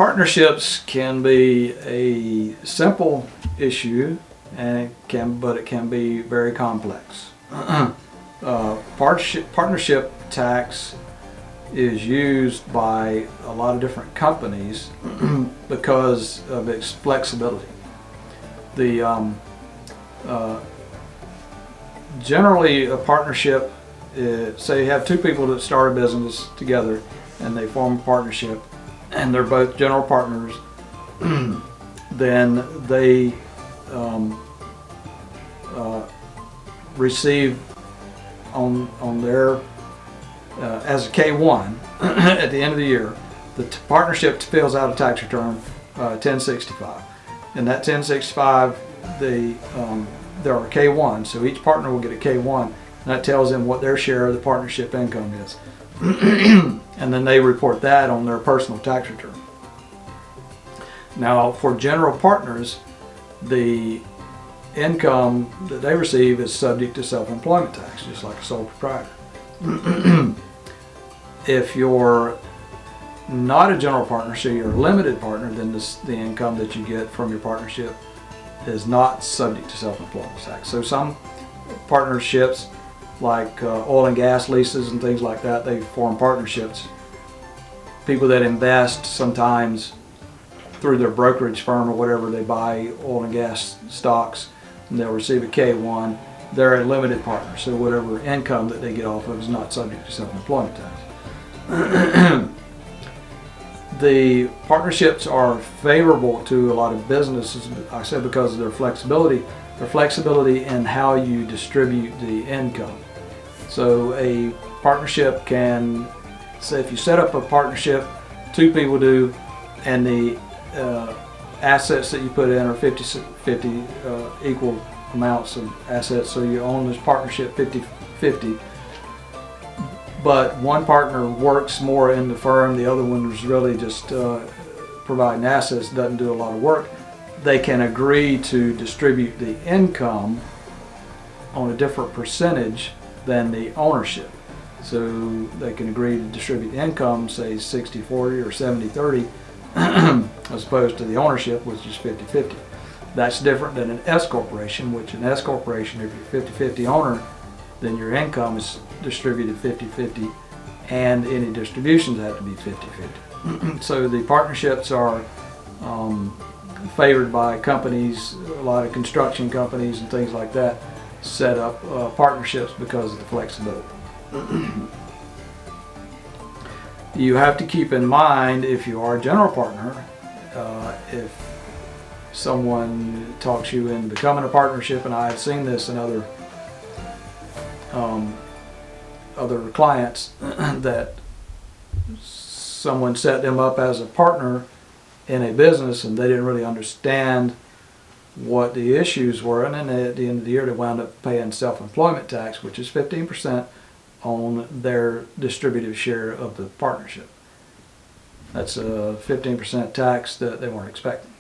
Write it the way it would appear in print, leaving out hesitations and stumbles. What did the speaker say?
Partnerships can be a simple issue, and but it can be very complex. Partnership tax is used by a lot of different companies because of its flexibility. Generally, a partnership, say you have two people that start a business together and they form a partnership and they're both general partners, then they receive on their as a K-1 at the end of the year, the partnership fills out a tax return 1065. And that 1065, there are K-1, so each partner will get a K-1, and that tells them what their share of the partnership income is. And then they report that on their personal tax return. Now, for general partners, the income that they receive is subject to self-employment tax, just like a sole proprietor. If you're not a general partner, so you're a limited partner, then the income that you get from your partnership is not subject to self-employment tax. So some partnerships, like oil and gas leases and things like that, they form partnerships. People that invest, sometimes through their brokerage firm or whatever, they buy oil and gas stocks and they'll receive a K-1. They're a limited partner, so whatever income that they get off of is not subject to self-employment tax. The partnerships are favorable to a lot of businesses, I said, because of their flexibility in how you distribute the income. So a partnership can, say if you set up a partnership, two people do, and the assets that you put in are 50-50 equal amounts of assets, so you own this partnership 50-50. But one partner works more in the firm, the other one is really just providing assets, doesn't do a lot of work. They can agree to distribute the income on a different percentage than the ownership. So they can agree to distribute the income, say 60-40 or 70-30, as opposed to the ownership, which is 50-50. That's different than an S corporation, which an S corporation, if you're 50-50 owner, then your income is distributed 50-50, and any distributions have to be 50-50. So the partnerships are favored by companies. A lot of construction companies and things like that set up partnerships because of the flexibility. You have to keep in mind, if you are a general partner, if someone talks you into becoming a partnership, and I have seen this in other clients, that someone set them up as a partner in a business and they didn't really understand what the issues were, and then at the end of the year they wound up paying self-employment tax, which is 15% on their distributive share of the partnership. That's a 15% tax that they weren't expecting.